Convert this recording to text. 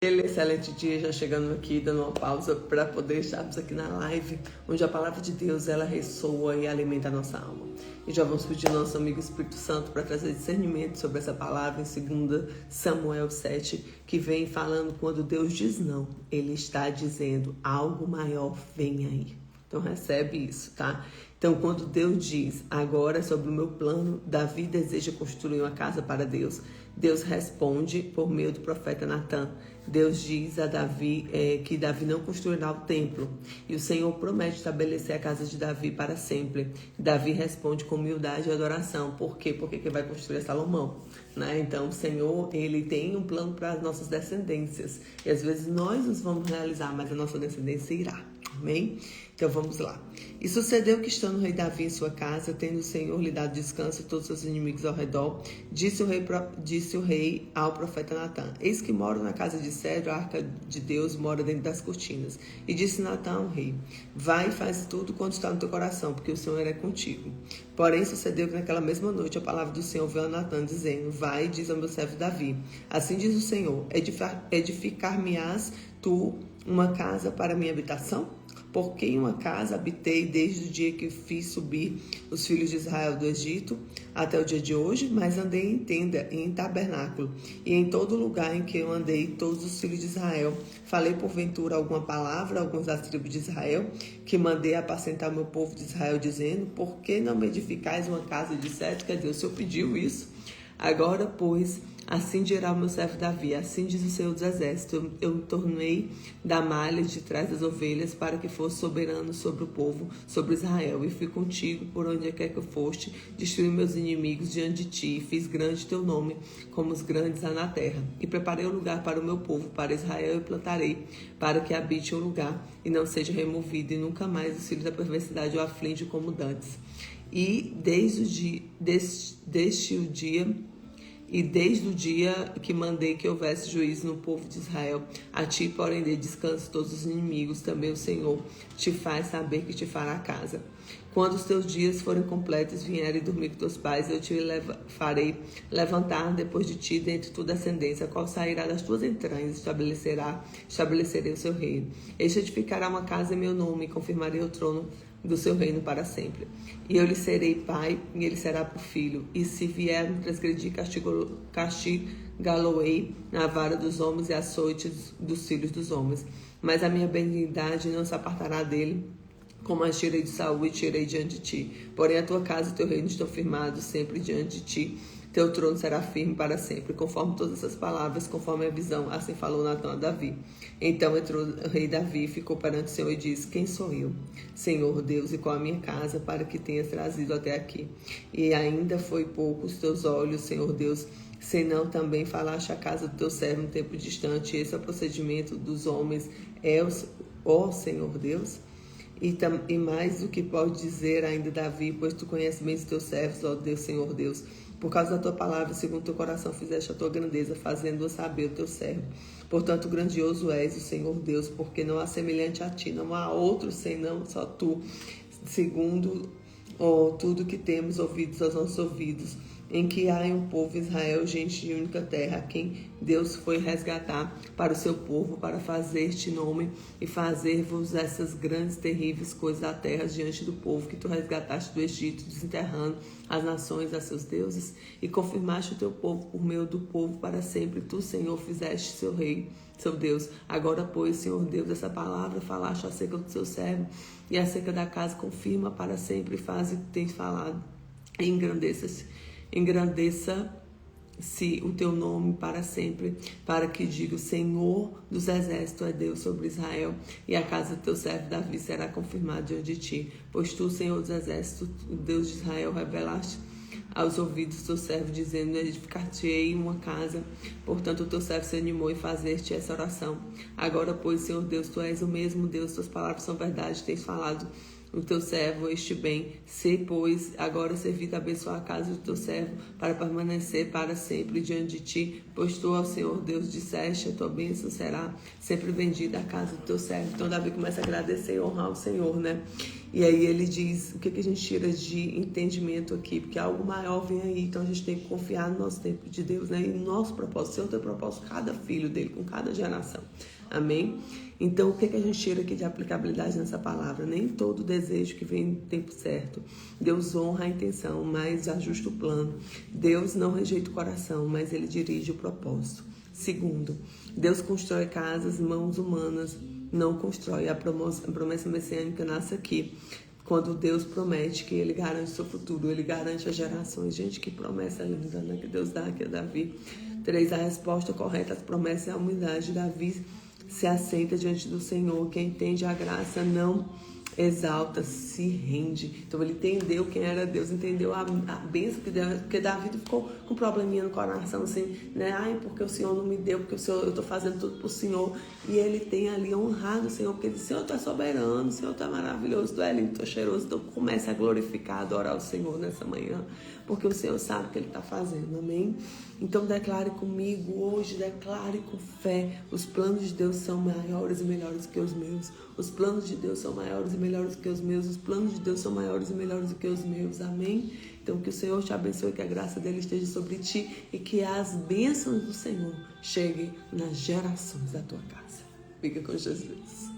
Excelente dia, já chegando aqui, dando uma pausa para poder estarmos aqui na live, onde a palavra de Deus, ela ressoa e alimenta a nossa alma. E já vamos pedir ao nosso amigo Espírito Santo para trazer discernimento sobre essa palavra em 2 Samuel 7, que vem falando quando Deus diz não, ele está dizendo algo maior vem aí. Então recebe isso, tá? Então quando Deus diz, agora sobre o meu plano, Davi deseja construir uma casa para Deus. Deus responde por meio do profeta Natan. Deus diz a Davi que Davi não construirá o templo. E o Senhor promete estabelecer a casa de Davi para sempre. Davi responde com humildade e adoração. Por quê? Porque quem vai construir é Salomão. Né? Então o Senhor, ele tem um plano para as nossas descendências. E às vezes nós nos vamos realizar, mas a nossa descendência irá. Amém? Então vamos lá. E sucedeu que, estando o rei Davi em sua casa, tendo o Senhor lhe dado descanso e todos os seus inimigos ao redor, disse o rei ao profeta Natan: eis que moro na casa de cedro, a arca de Deus mora dentro das cortinas. E disse Natan ao rei: vai e faz tudo quanto está no teu coração, porque o Senhor é contigo. Porém sucedeu que naquela mesma noite a palavra do Senhor veio a Natan, dizendo: vai e diz ao meu servo Davi: assim diz o Senhor, edificar-me-ás tu uma casa para minha habitação? Porque em uma casa habitei desde o dia que fiz subir os filhos de Israel do Egito até o dia de hoje, mas andei em tenda e em tabernáculo, e em todo lugar em que eu andei, todos os filhos de Israel. Falei porventura alguma palavra, alguns das tribos de Israel, que mandei apacentar o meu povo de Israel, dizendo: por que não me edificais uma casa de cedro? Quer dizer, o Senhor pediu isso. Agora, pois, assim dirá o meu servo Davi, assim diz o Senhor dos Exércitos, eu me tornei da malha de trás das ovelhas para que fosse soberano sobre o povo, sobre Israel. E fui contigo por onde quer que eu foste, destruí meus inimigos diante de ti, e fiz grande teu nome, como os grandes há na terra. E preparei um lugar para o meu povo, para Israel, e plantarei, para que habite um lugar, e não seja removido, e nunca mais os filhos da perversidade o aflige como dantes. E desde o dia que mandei que houvesse juízo no povo de Israel, a ti, porém, dê descanso todos os inimigos, também o Senhor te faz saber que te fará casa. Quando os teus dias forem completos, vierem dormir com teus pais, eu te farei levantar depois de ti, dentre tua descendência, a qual sairá das tuas entranhas, estabelecerei o seu reino. Este edificará uma casa em meu nome, e confirmarei o trono do seu reino para sempre. E eu lhe serei pai, e ele será por filho. E se vier me transgredir, castigá-lo-ei na vara dos homens e açoites dos filhos dos homens. Mas a minha benignidade não se apartará dele, como as tirei de Saul e tirei diante de ti. Porém a tua casa e teu reino estão firmados sempre diante de ti. Teu trono será firme para sempre, conforme todas essas palavras, conforme a visão, assim falou Natan a Davi. Então entrou o rei Davi, ficou perante o Senhor e disse: quem sou eu, Senhor Deus, e qual a minha casa, para que tenhas trazido até aqui? E ainda foi pouco os teus olhos, Senhor Deus, senão também falaste a casa do teu servo no tempo distante. Esse é o procedimento dos homens, ó Senhor Deus? E mais do que pode dizer ainda Davi, pois tu conheces bem os teus servos, ó Deus, Senhor Deus. Por causa da tua palavra, segundo teu coração, fizeste a tua grandeza, fazendo-a saber o teu servo. Portanto, grandioso és o Senhor Deus, porque não há semelhante a ti, não há outro senão só tu, segundo tudo que temos ouvidos aos nossos ouvidos, em que há em um povo Israel, gente de única terra, a quem Deus foi resgatar para o seu povo, para fazer este nome e fazer-vos essas grandes, terríveis coisas da terra diante do povo que tu resgataste do Egito, desenterrando as nações a seus deuses, e confirmaste o teu povo por meio do povo para sempre. Tu, Senhor, fizeste seu rei, seu Deus. Agora, pois, Senhor Deus, essa palavra falaste acerca do seu servo e acerca da casa, confirma para sempre e faz o que tens falado. E engrandeça-se o teu nome para sempre, para que diga: o Senhor dos Exércitos é Deus sobre Israel, e a casa do teu servo Davi será confirmada diante de ti. Pois tu, Senhor dos Exércitos, o Deus de Israel, revelaste aos ouvidos do teu servo, dizendo: edificar-te-ei uma casa. Portanto o teu servo se animou em fazer-te essa oração. Agora, pois, Senhor Deus, tu és o mesmo Deus, tuas palavras são verdade, tens falado o teu servo este bem. Sei, pois, agora servido a abençoar a casa do teu servo, para permanecer para sempre diante de ti, pois tu, ao Senhor Deus, disseste, a tua bênção será sempre bendita a casa do teu servo. Então Davi começa a agradecer e honrar o Senhor, né? E aí ele diz, o que a gente tira de entendimento aqui? Porque algo maior vem aí, então a gente tem que confiar no nosso tempo de Deus, né? E no nosso propósito, o Senhor tem propósito com cada filho dele, com cada geração. Amém? Então, o que a gente tira aqui de aplicabilidade nessa palavra? Nem todo desejo que vem no tempo certo. Deus honra a intenção, mas ajusta o plano. Deus não rejeita o coração, mas ele dirige o propósito. Segundo, Deus constrói casas, mãos humanas não constrói. A promessa messiânica nasce aqui. Quando Deus promete que ele garante o seu futuro, ele garante as gerações. Gente, que promessa linda, né? Que Deus dá aqui a Davi. 3. A resposta correta às promessas é a humildade. Davi se aceita diante do Senhor. Quem entende a graça não exalta, se rende. Então ele entendeu quem era Deus, entendeu a bênção que Deus, porque Davi ficou com um probleminha no coração, assim, né? Ai, porque o Senhor não me deu, porque o Senhor, eu tô fazendo tudo pro Senhor. E ele tem ali honrado o Senhor, porque ele disse, o Senhor tá soberano, o Senhor tá maravilhoso, tu é lindo, tu é cheiroso. Então comece a glorificar, a adorar o Senhor nessa manhã, porque o Senhor sabe o que ele tá fazendo, amém? Então declare comigo hoje, declare com fé, os planos de Deus são maiores e melhores que os meus. Os planos de Deus são maiores e melhores que os meus. Os planos de Deus são maiores e melhores do que os meus. Amém? Então que o Senhor te abençoe, que a graça dele esteja sobre ti e que as bênçãos do Senhor cheguem nas gerações da tua casa. Fica com Jesus.